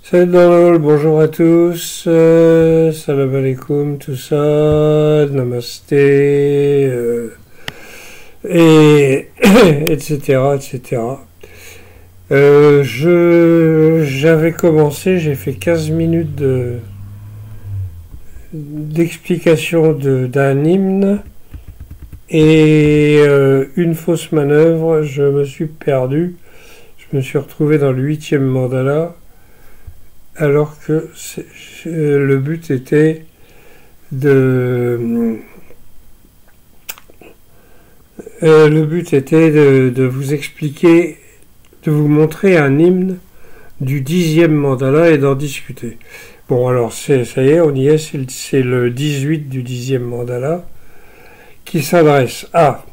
Salut dans le hall, bonjour à tous, salam alaikum, tout ça, namasté, et etc. etc. J'avais commencé, j'ai fait 15 minutes d'explication d'un hymne et une fausse manœuvre, je me suis perdu, je me suis retrouvé dans le 8e mandala alors que le but était de vous expliquer, de vous montrer un hymne du 10e mandala et d'en discuter. Bon, alors ça y est, on y est, c'est le 18 du 10e mandala qui s'adresse à...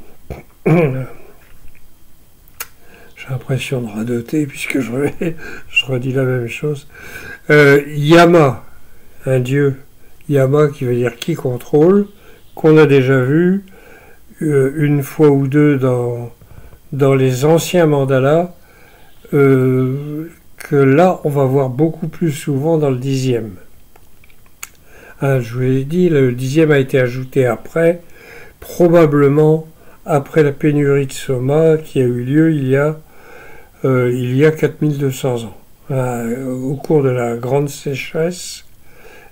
J'ai l'impression de radoter puisque je redis la même chose. Yama, un dieu, Yama qui veut dire qui contrôle, qu'on a déjà vu une fois ou deux dans les anciens mandalas, que là on va voir beaucoup plus souvent dans le 10e. Je vous l'ai dit, le 10e a été ajouté après, probablement après la pénurie de Soma qui a eu lieu il y a 4200 ans. Au cours de la grande sécheresse,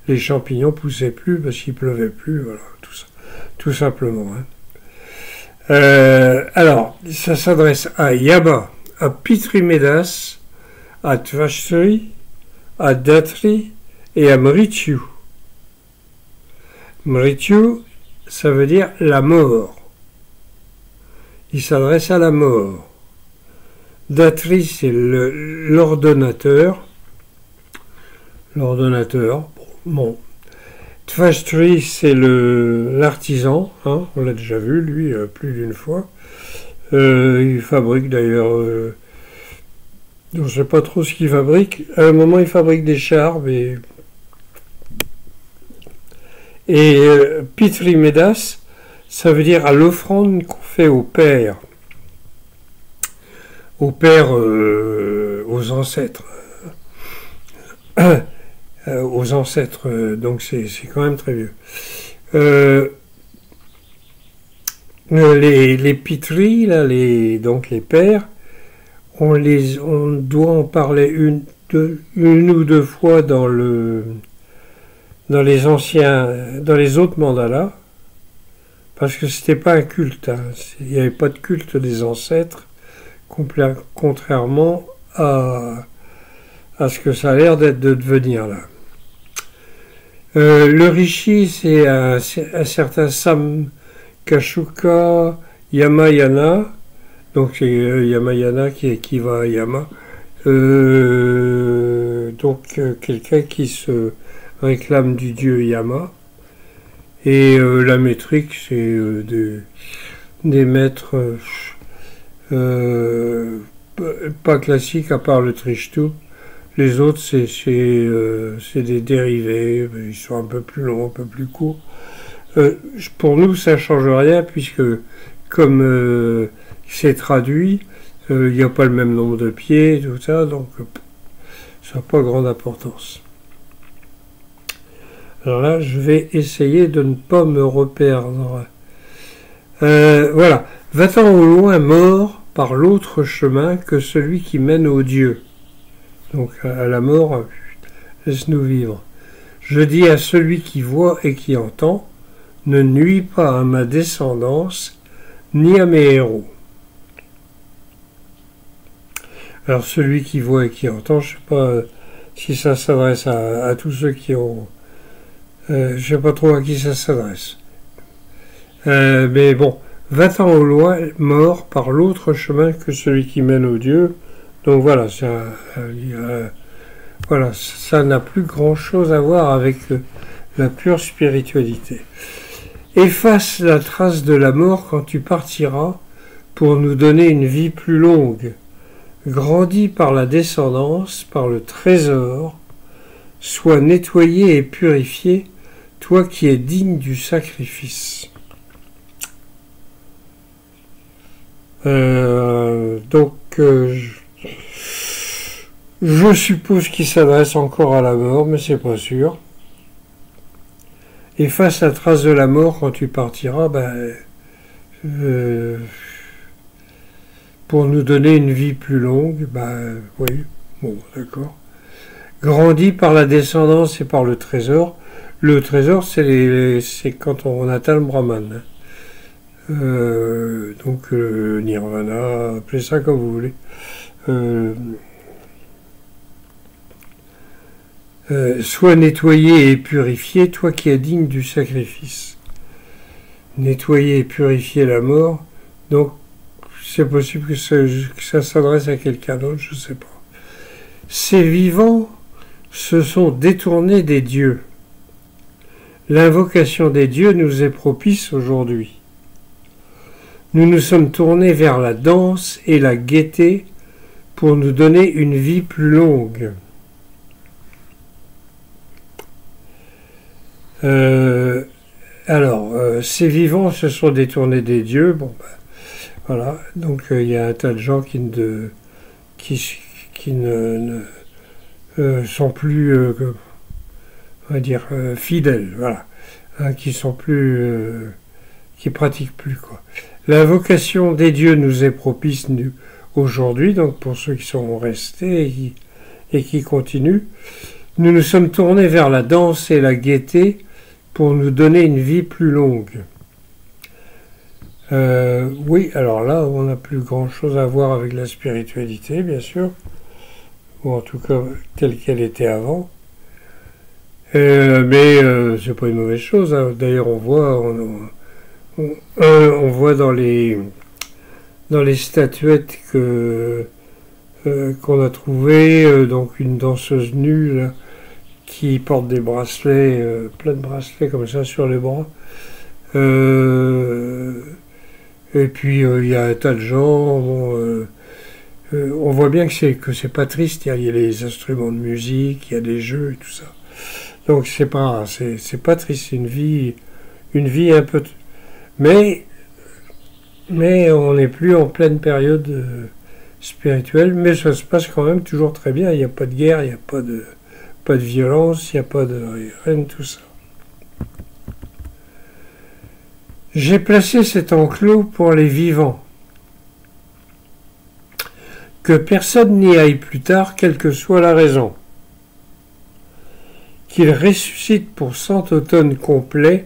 les champignons poussaient plus parce qu'il pleuvait plus, voilà, tout simplement. Alors, ça s'adresse à Yama, à Pitrimédas, à Tvashtri, à Datri et à Mrityu. Mrityu, ça veut dire la mort. Il s'adresse à la mort. Datri, c'est l'ordonnateur. L'ordonnateur, bon. Tvashtri, c'est l'artisan, on l'a déjà vu, lui, plus d'une fois. Il fabrique d'ailleurs... je ne sais pas trop ce qu'il fabrique. À un moment, il fabrique des chars, mais... Et Pitrimédas, ça veut dire à l'offrande qu'on fait au père. Aux ancêtres. Aux ancêtres, donc c'est quand même très vieux. Les pitris, là, donc les pères, on doit en parler une ou deux fois dans les autres mandalas, parce que c'était pas un culte, il n'y avait pas de culte des ancêtres, contrairement à ce que ça a l'air d'être de devenir là. Le rishi, c'est un certain Samkashuka Yamayana, donc c'est Yamayana qui équivaut à Yama, donc quelqu'un qui se réclame du dieu Yama, et la métrique, c'est des maîtres pas classiques à part le Trishtu. Les autres, c'est des dérivés, ils sont un peu plus longs, un peu plus courts. Pour nous, ça ne change rien, puisque comme c'est traduit, il n'y a pas le même nombre de pieds, tout ça, donc ça n'a pas grande importance. Alors là, je vais essayer de ne pas me reperdre. Voilà. Va-t'en au loin mort par l'autre chemin que celui qui mène aux dieux. Donc à la mort, laisse-nous vivre. Je dis à celui qui voit et qui entend, ne nuis pas à ma descendance, ni à mes héros. Alors celui qui voit et qui entend, je ne sais pas si ça s'adresse à tous ceux qui ont... je ne sais pas trop à qui ça s'adresse. Mais bon, va-t'en au loin mort par l'autre chemin que celui qui mène aux dieux. Donc voilà, ça n'a plus grand-chose à voir avec la pure spiritualité. Efface la trace de la mort quand tu partiras pour nous donner une vie plus longue. Grandis par la descendance, par le trésor. Sois nettoyé et purifié, toi qui es digne du sacrifice. Je suppose qu'il s'adresse encore à la mort, mais c'est pas sûr. Efface la trace de la mort quand tu partiras, pour nous donner une vie plus longue, oui, bon, d'accord. Grandis par la descendance et par le trésor. Le trésor, c'est quand on atteint le Brahman. Donc Nirvana, appelez ça comme vous voulez. Sois nettoyé et purifié, toi qui es digne du sacrifice. Nettoyer et purifier la mort, donc c'est possible que ça s'adresse à quelqu'un d'autre, je ne sais pas. Ces vivants se sont détournés des dieux. L'invocation des dieux nous est propice aujourd'hui. Nous nous sommes tournés vers la danse et la gaieté pour nous donner une vie plus longue. Ces vivants se sont détournés des dieux. Voilà. Donc il y a un tas de gens qui ne sont plus, on va dire, fidèles. Voilà. Qui sont plus, qui pratiquent plus, quoi. L'invocation des dieux nous est propice aujourd'hui, donc pour ceux qui sont restés et qui continuent. Nous nous sommes tournés vers la danse et la gaieté pour nous donner une vie plus longue. Oui, alors là, on n'a plus grand-chose à voir avec la spiritualité, bien sûr, ou en tout cas telle qu'elle était avant. Mais c'est pas une mauvaise chose. Hein. D'ailleurs, on voit dans les statuettes qu'on a trouvées, donc une danseuse nue là, qui porte des bracelets, plein de bracelets comme ça sur les bras. Et puis il y a un tas de gens. On voit bien que c'est pas triste. Il y a les instruments de musique, il y a des jeux et tout ça. Donc c'est pas triste. C'est une vie un peu. Mais on n'est plus en pleine période spirituelle. Mais ça se passe quand même toujours très bien. Il n'y a pas de guerre, il n'y a pas de violence, il n'y a pas de rien de tout ça. J'ai placé cet enclos pour les vivants. Que personne n'y aille plus tard, quelle que soit la raison. Qu'ils ressuscitent pour 100 automnes complets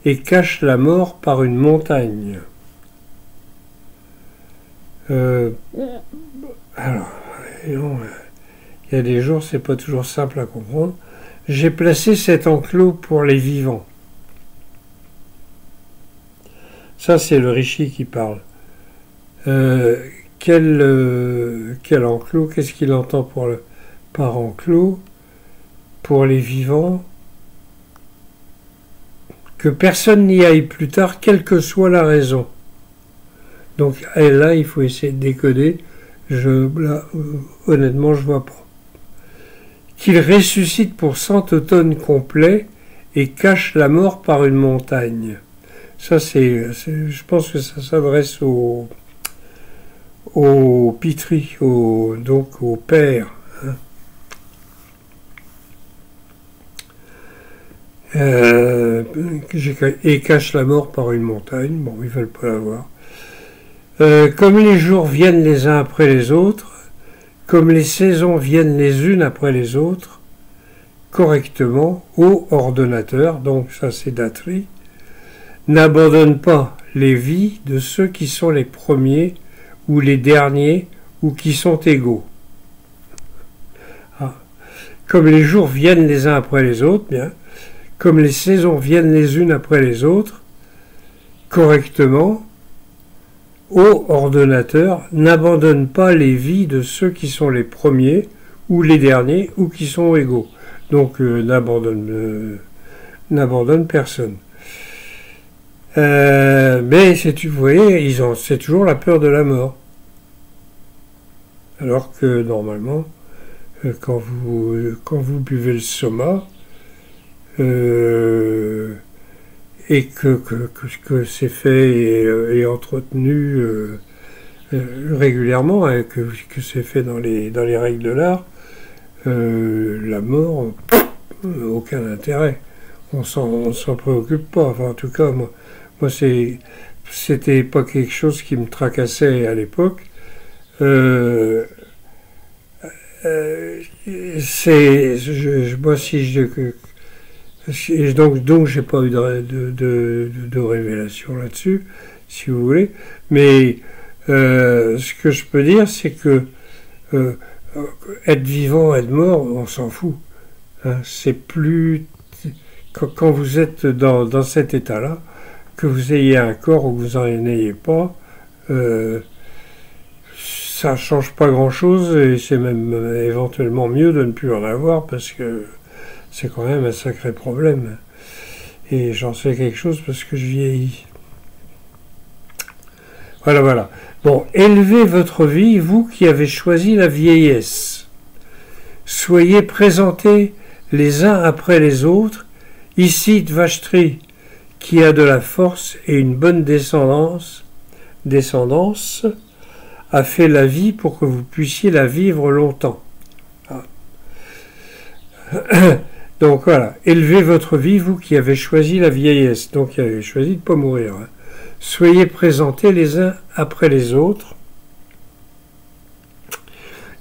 et cachent la mort par une montagne. Alors, il y a des jours, c'est pas toujours simple à comprendre. J'ai placé cet enclos pour les vivants. Ça, c'est le rishi qui parle. Quel enclos? Qu'est-ce qu'il entend par enclos? Pour les vivants? Que personne n'y aille plus tard, quelle que soit la raison. Donc là, il faut essayer de décoder. Honnêtement, je vois pas. Qu'il ressuscite pour 100 automnes complets et cache la mort par une montagne. Ça, je pense que ça s'adresse au pitri, donc au père. Hein. Et cache la mort par une montagne. Bon, ils veulent pas la voir. Comme les jours viennent les uns après les autres, comme les saisons viennent les unes après les autres, correctement, ô ordonnateur, donc ça c'est Datri, n'abandonne pas les vies de ceux qui sont les premiers ou les derniers ou qui sont égaux. Ah. Comme les jours viennent les uns après les autres, bien, comme les saisons viennent les unes après les autres, correctement, ô ordonnateur, n'abandonne pas les vies de ceux qui sont les premiers ou les derniers ou qui sont égaux. Donc n'abandonne personne. Mais vous voyez, c'est toujours la peur de la mort. Alors que normalement, quand vous buvez le soma, et que c'est fait et entretenu régulièrement, hein, que c'est fait dans les règles de l'art, La mort, aucun intérêt. On s'en préoccupe pas. Enfin, en tout cas, moi c'était pas quelque chose qui me tracassait à l'époque. Moi, donc j'ai pas eu de révélation là-dessus, si vous voulez. Mais ce que je peux dire, c'est que être vivant, être mort, on s'en fout. Hein. C'est plus quand vous êtes dans cet état-là, que vous ayez un corps ou que vous n'en ayez pas, ça change pas grand-chose et c'est même éventuellement mieux de ne plus en avoir parce que c'est quand même un sacré problème. Et j'en sais quelque chose parce que je vieillis. Voilà. Bon, élevez votre vie, vous qui avez choisi la vieillesse. Soyez présentés les uns après les autres. Ici, Tvashtri, qui a de la force et une bonne descendance, a fait la vie pour que vous puissiez la vivre longtemps. Donc voilà, élevez votre vie, vous qui avez choisi la vieillesse, donc qui avez choisi de ne pas mourir. Hein. Soyez présentés les uns après les autres.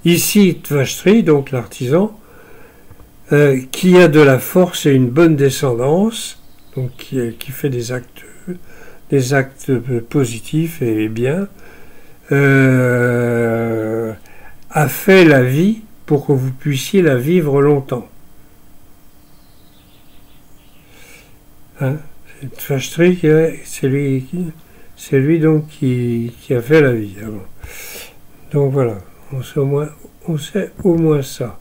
Ici, Tvashtri, donc l'artisan, qui a de la force et une bonne descendance, donc qui fait des actes positifs et bien, a fait la vie pour que vous puissiez la vivre longtemps. Hein? Tvashtri, c'est lui donc qui a fait la vie. Alors. Donc voilà, on sait au moins ça.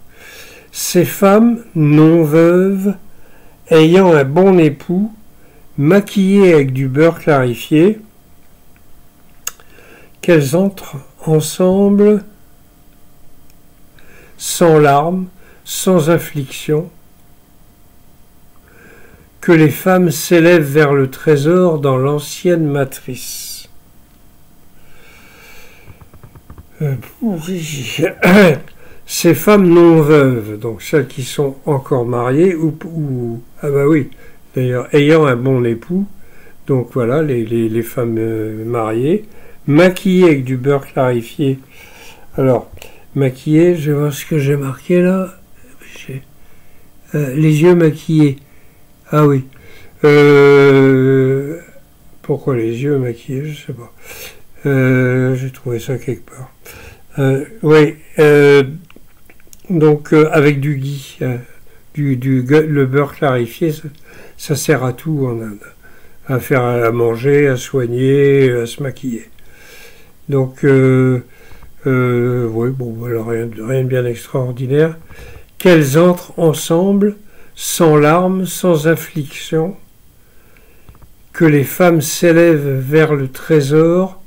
Ces femmes non veuves, ayant un bon époux, maquillées avec du beurre clarifié, qu'elles entrent ensemble sans larmes, sans affliction, que les femmes s'élèvent vers le trésor dans l'ancienne matrice. Ces femmes non veuves, donc celles qui sont encore mariées, ah bah oui, d'ailleurs, ayant un bon époux, donc voilà, les femmes mariées, maquillées avec du beurre clarifié. Alors, maquillées, je vais voir ce que j'ai marqué là. Les yeux maquillés. Ah oui. Pourquoi les yeux maquillés, je sais pas. J'ai trouvé ça quelque part. Oui. Donc avec du ghee, le beurre clarifié, ça sert à tout en Inde. À faire à manger, à soigner, à se maquiller. Donc, oui, bon, voilà, rien de bien extraordinaire. Qu'elles entrent ensemble, sans larmes, sans affliction, que les femmes s'élèvent vers le trésor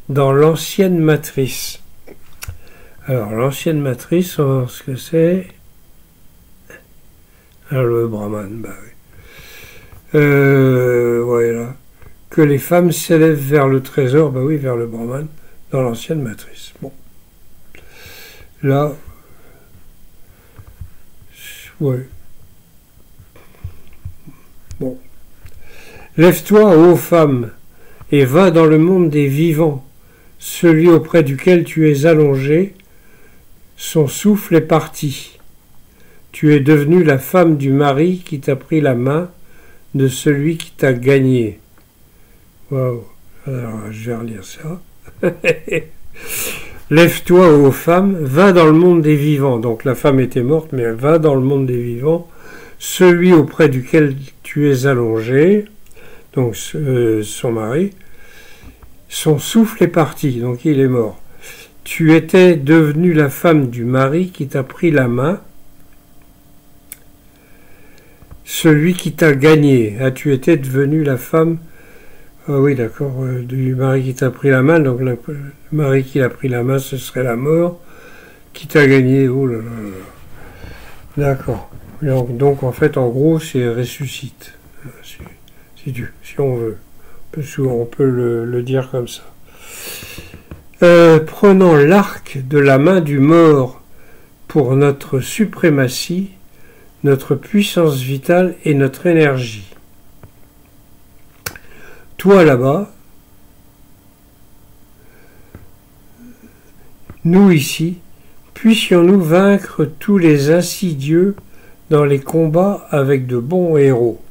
dans l'ancienne matrice. Alors, l'ancienne matrice, on va voir ce que c'est. Alors, le Brahman, bah oui. Voilà. Que les femmes s'élèvent vers le trésor, bah oui, vers le Brahman, dans l'ancienne matrice. Bon. Là, ouais. Bon. Lève-toi, ô femme, et va dans le monde des vivants, celui auprès duquel tu es allongé, son souffle est parti. Tu es devenue la femme du mari qui t'a pris la main, de celui qui t'a gagné. Waouh. Alors, je vais relire ça. Lève-toi, ô femme, va dans le monde des vivants. Donc la femme était morte, mais elle va dans le monde des vivants, celui auprès duquel tu es allongé, donc son mari, son souffle est parti, donc il est mort. Tu étais devenue la femme du mari qui t'a pris la main, celui qui t'a gagné. Ah, tu étais devenue la femme, ah oui d'accord, du mari qui t'a pris la main, donc le mari qui a pris la main, ce serait la mort, qui t'a gagné, oh là là là. D'accord. Donc en fait, en gros, c'est ressuscite, si on veut. On peut le dire comme ça. Prenant l'arc de la main du mort pour notre suprématie, notre puissance vitale et notre énergie. Toi là-bas, nous ici, puissions-nous vaincre tous les insidieux dans les combats avec de bons héros.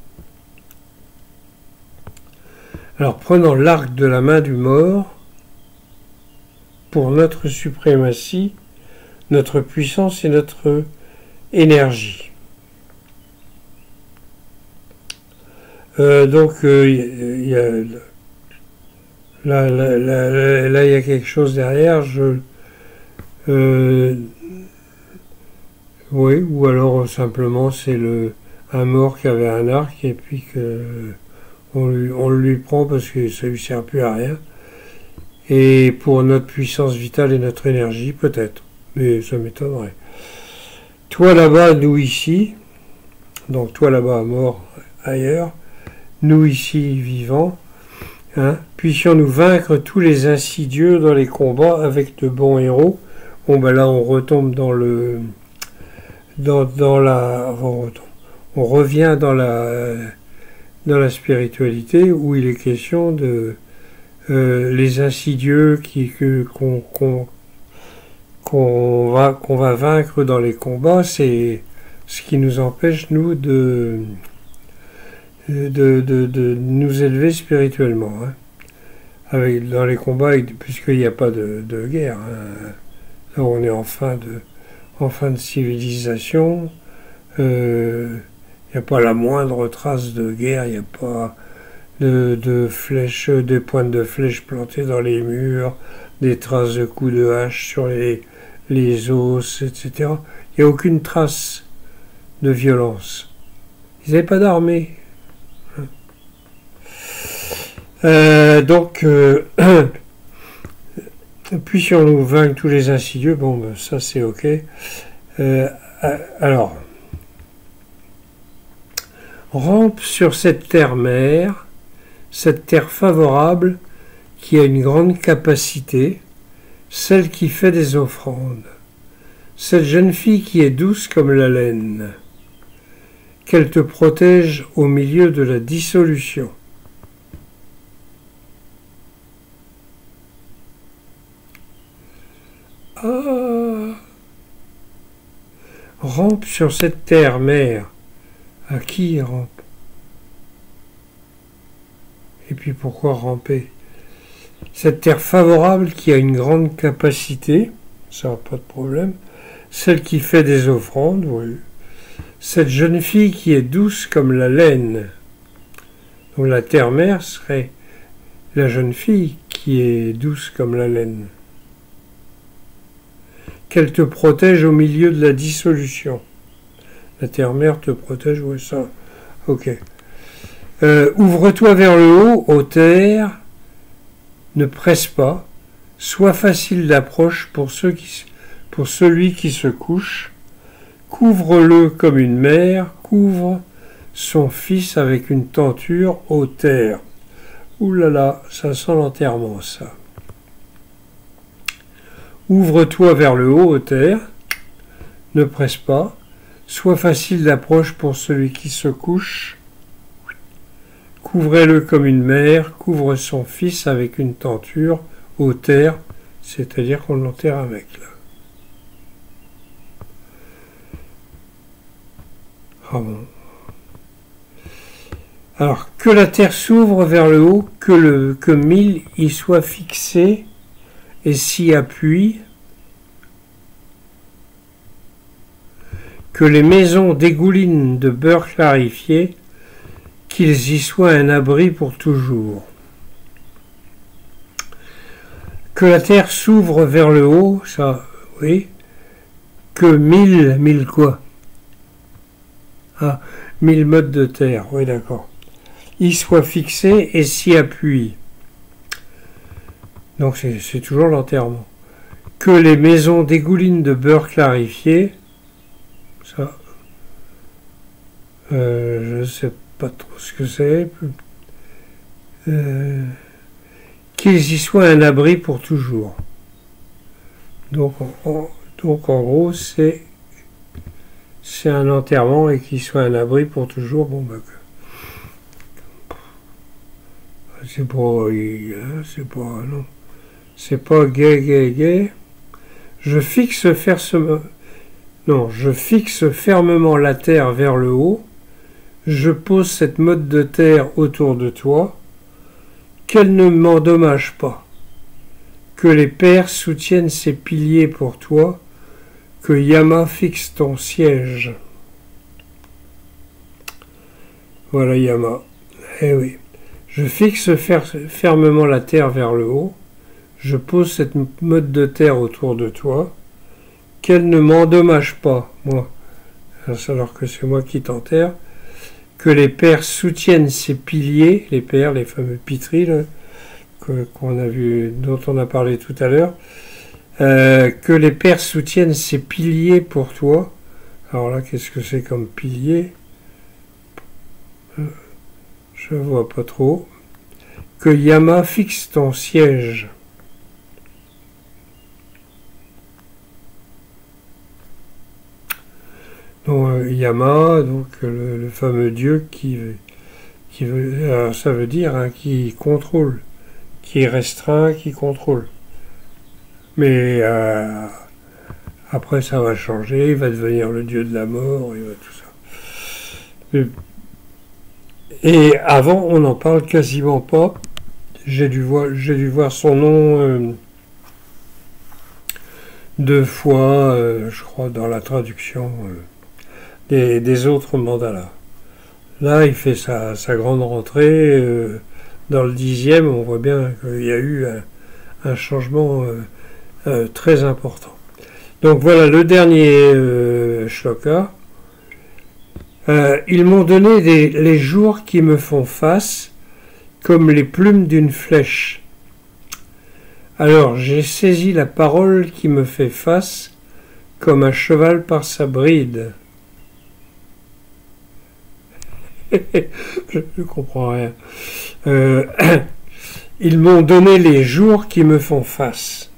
Alors prenons l'arc de la main du mort pour notre suprématie, notre puissance et notre énergie. Là, il y a quelque chose derrière. Oui, ou alors simplement c'est un mort qui avait un arc et puis on le lui prend parce que ça lui sert plus à rien. Et pour notre puissance vitale et notre énergie, peut-être. Mais ça m'étonnerait. Toi là-bas, nous ici. Donc toi là-bas, mort ailleurs. Nous ici, vivants. Hein, puissions-nous vaincre tous les insidieux dans les combats avec de bons héros. Bon, ben là, on retombe dans le... on revient dans la spiritualité où il est question de les insidieux qu'on va vaincre dans les combats, c'est ce qui nous empêche nous de nous élever spirituellement, hein. Dans les combats, puisqu'il n'y a pas de guerre, hein. Là on est en fin de civilisation, il n'y a pas la moindre trace de guerre, il n'y a pas de flèches, des pointes de flèches plantées dans les murs, des traces de coups de hache sur les os, etc. Il n'y a aucune trace de violence. Ils n'avaient pas d'armée. Puissions-nous vaincre tous les insidieux, bon, ben, ça c'est ok. Alors, rampe sur cette terre-mère, cette terre favorable qui a une grande capacité, celle qui fait des offrandes, cette jeune fille qui est douce comme la laine, qu'elle te protège au milieu de la dissolution. Ah. Rampe sur cette terre-mère. À qui rampe? Et puis pourquoi ramper? Cette terre favorable qui a une grande capacité, ça n'a pas de problème. Celle qui fait des offrandes, oui. Cette jeune fille qui est douce comme la laine. Donc la terre-mère serait la jeune fille qui est douce comme la laine. Qu'elle te protège au milieu de la dissolution. La terre-mère te protège, oui, ça. Ok. Ouvre-toi vers le haut, ô terre. Ne presse pas. Sois facile d'approche pour celui qui se couche. Couvre-le comme une mère couvre son fils avec une tenture, ô terre. Ouh là là, ça sent l'enterrement, ça. Ouvre-toi vers le haut, ô terre. Ne presse pas. Sois facile d'approche pour celui qui se couche. Couvrez-le comme une mère couvre son fils avec une tenture, ô terre, c'est-à-dire qu'on l'enterre avec, là. Ah bon. Alors, que la terre s'ouvre vers le haut, que mille y soient fixés et s'y appuient, que les maisons dégoulinent de beurre clarifié, qu'ils y soient un abri pour toujours. Que la terre s'ouvre vers le haut, ça, oui. Que mille quoi? Ah, 1000 modes de terre, oui d'accord. Y soient fixés et s'y appuient. Donc c'est toujours l'enterrement. Que les maisons dégoulinent de beurre clarifié, ça, je ne sais pas trop ce que c'est. Qu'ils y soient un abri pour toujours. Donc en gros, c'est c'est un enterrement et qu'il soit un abri pour toujours, bon bah c'est pas, non, c'est pas gay. Je fixe fermement la terre vers le haut. Je pose cette motte de terre autour de toi. Qu'elle ne m'endommage pas. Que les pères soutiennent ses piliers pour toi. Que Yama fixe ton siège. Voilà Yama. Eh oui. Je fixe fermement la terre vers le haut. Je pose cette motte de terre autour de toi. Qu'elle ne m'endommage pas, moi, alors que c'est moi qui t'enterre. Que les pères soutiennent ces piliers, les pères, les fameux pitris, qu'on a vu, dont on a parlé tout à l'heure. Que les pères soutiennent ces piliers pour toi. Alors là, qu'est-ce que c'est comme pilier? Je vois pas trop. Que Yama fixe ton siège. Donc Yama, donc le fameux dieu qui veut, ça veut dire qui contrôle, qui restreint, qui contrôle. Mais après ça va changer, il va devenir le dieu de la mort, il va tout ça. Et avant, on n'en parle quasiment pas. J'ai dû voir son nom 2 fois, je crois, dans la traduction des autres mandalas. Là, il fait sa grande rentrée. Dans le 10e, on voit bien qu'il y a eu un changement très important. Donc voilà le dernier shloka. Ils m'ont donné les jours qui me font face, comme les plumes d'une flèche. Alors j'ai saisi la parole qui me fait face, comme un cheval par sa bride. Je ne comprends rien. Ils m'ont donné les jours qui me font face.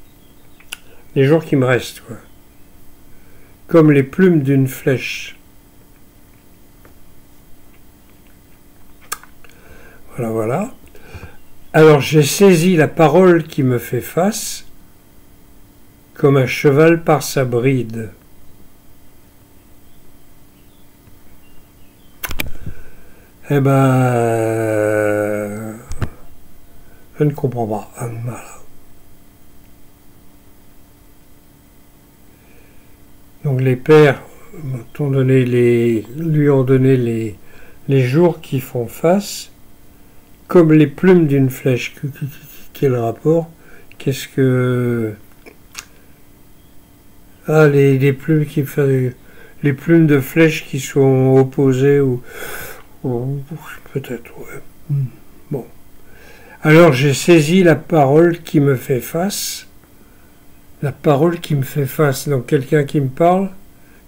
Les jours qui me restent, quoi. Comme les plumes d'une flèche. Voilà. Alors j'ai saisi la parole qui me fait face, comme un cheval par sa bride. Eh ben, je ne comprends pas. Voilà. Donc les pères lui ont donné les jours qui font face, comme les plumes d'une flèche. Quel rapport? Qu'est-ce que... Ah, les plumes qui font... Les plumes de flèches qui sont opposées ou peut-être, ouais. Bon. Alors j'ai saisi la parole qui me fait face. La parole qui me fait face. Donc quelqu'un qui me parle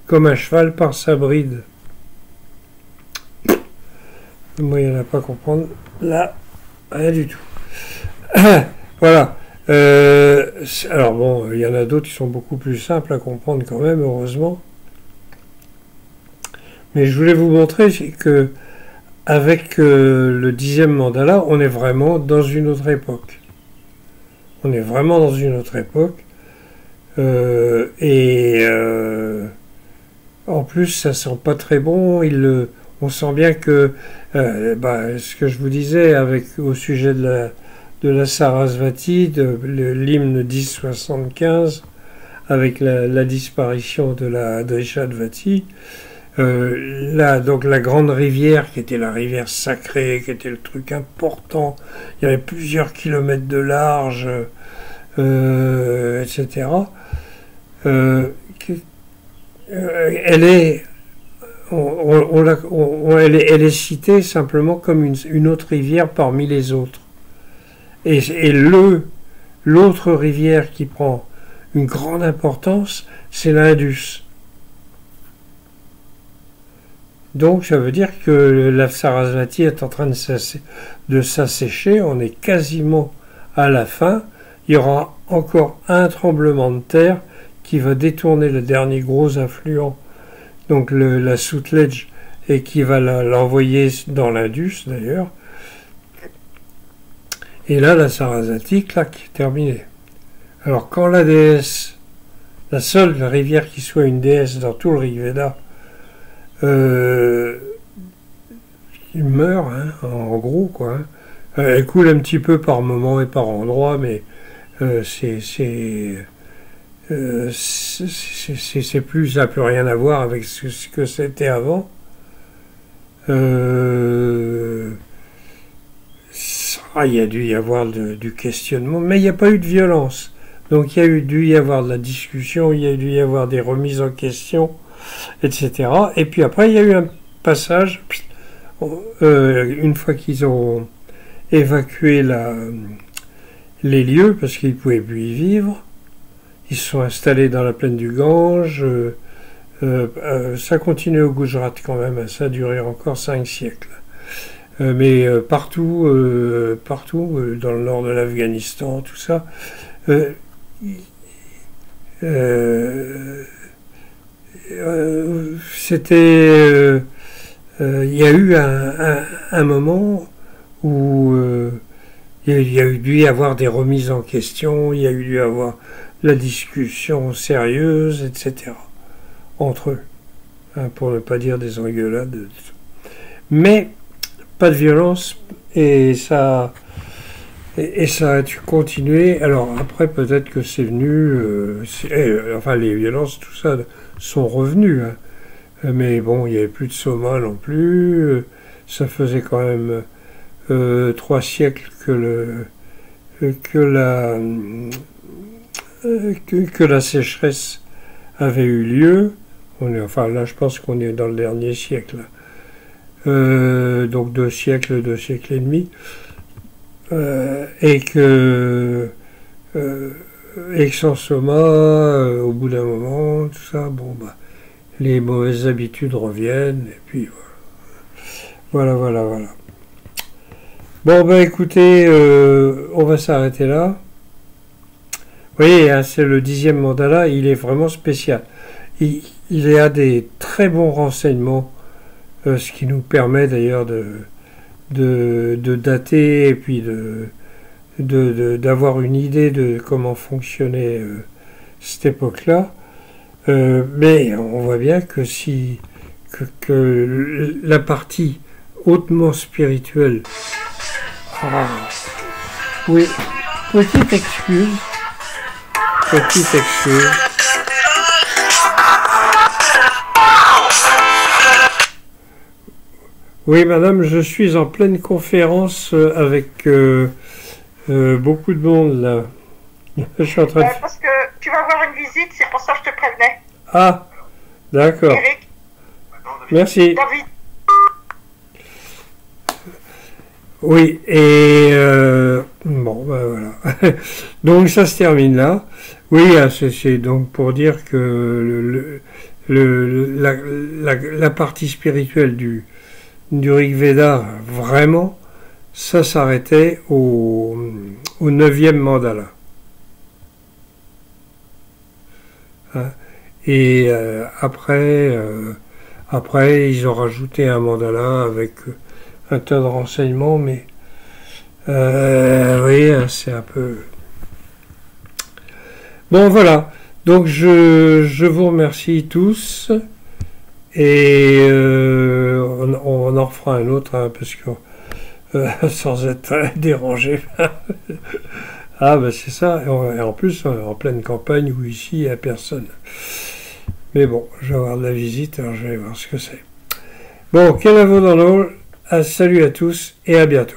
comme un cheval par sa bride. Moi, il n'y en a pas à comprendre. Là, rien du tout. Voilà. Alors bon, il y en a d'autres qui sont beaucoup plus simples à comprendre quand même, heureusement. Mais je voulais vous montrer que avec le 10e mandala, on est vraiment dans une autre époque. On est vraiment dans une autre époque. En plus, ça sent pas très bon. On sent bien que, ce que je vous disais au sujet de la Sarasvati, de l'hymne 1075, avec la disparition de la Drishadvati, donc la grande rivière, qui était la rivière sacrée, qui était le truc important, il y avait plusieurs kilomètres de large, etc. Elle est citée simplement comme une autre rivière parmi les autres. Et l'autre rivière qui prend une grande importance, c'est l'Indus. Donc ça veut dire que la Sarasvati est en train de s'assécher, on est quasiment à la fin. Il y aura encore un tremblement de terre qui va détourner le dernier gros affluent donc la Sutlej, et qui va l'envoyer dans l'Indus d'ailleurs. Et là, la Sarasvati, clac, terminé. Alors quand la déesse, la seule rivière qui soit une déesse dans tout le Rig Veda, il meurt, hein, en gros, quoi. Hein. Elle coule un petit peu par moment et par endroit, mais c'est plus, ça n'a plus rien à voir avec ce que c'était avant. Il a dû y avoir du questionnement, mais il n'y a pas eu de violence. Donc il y a dû y avoir de la discussion, il y a dû y avoir des remises en question, etc. Et puis après, il y a eu un passage, une fois qu'ils ont évacué les lieux, parce qu'ils ne pouvaient plus y vivre, ils se sont installés dans la plaine du Gange. Ça continue au Gujarat quand même, ça a duré encore 5 siècles. Mais partout, dans le nord de l'Afghanistan, tout ça, c'était... il y a eu un moment où il y a dû y avoir des remises en question, il y a eu dû y avoir la discussion sérieuse, etc. entre eux, hein, pour ne pas dire des engueulades. Mais pas de violence, et ça a dû continuer. Alors après, peut-être que c'est venu, enfin les violences, tout ça, sont revenues, hein. Mais bon, il n'y avait plus de Soma non plus, ça faisait quand même 3 siècles que la sécheresse avait eu lieu. Enfin là, je pense qu'on est dans le dernier siècle. Donc 2 siècles et demi. Et que sans Soma, au bout d'un moment, tout ça, bon, bah, les mauvaises habitudes reviennent, et puis voilà. Bon, bah écoutez, on va s'arrêter là. Vous voyez, hein, c'est le 10e mandala, il est vraiment spécial. Il y a des très bons renseignements, ce qui nous permet d'ailleurs de dater et puis d'avoir une idée de comment fonctionnait cette époque-là. Mais on voit bien que que la partie hautement spirituelle... Ah, oui, petite excuse. Oui, madame, je suis en pleine conférence avec beaucoup de monde, là. Je suis en train de... Parce que tu vas avoir une visite, c'est pour ça que je te prévenais. Ah, d'accord. Eric. Merci. David. Oui, et bon, ben voilà. Donc ça se termine là. Oui, c'est donc pour dire que la partie spirituelle du Rig Veda, vraiment, ça s'arrêtait au 9e mandala. Hein? Et après, ils ont rajouté un mandala avec un tas de renseignements, mais oui, c'est un peu... Bon, voilà. Donc, je vous remercie tous, et on en refera un autre, hein, parce que sans être dérangé. Ah, ben c'est ça. Et en plus, en pleine campagne, où ici, il n'y a personne. Mais bon, je vais avoir de la visite, alors je vais voir ce que c'est. Bon, Kenavo dans l'eau. Salut à tous et à bientôt.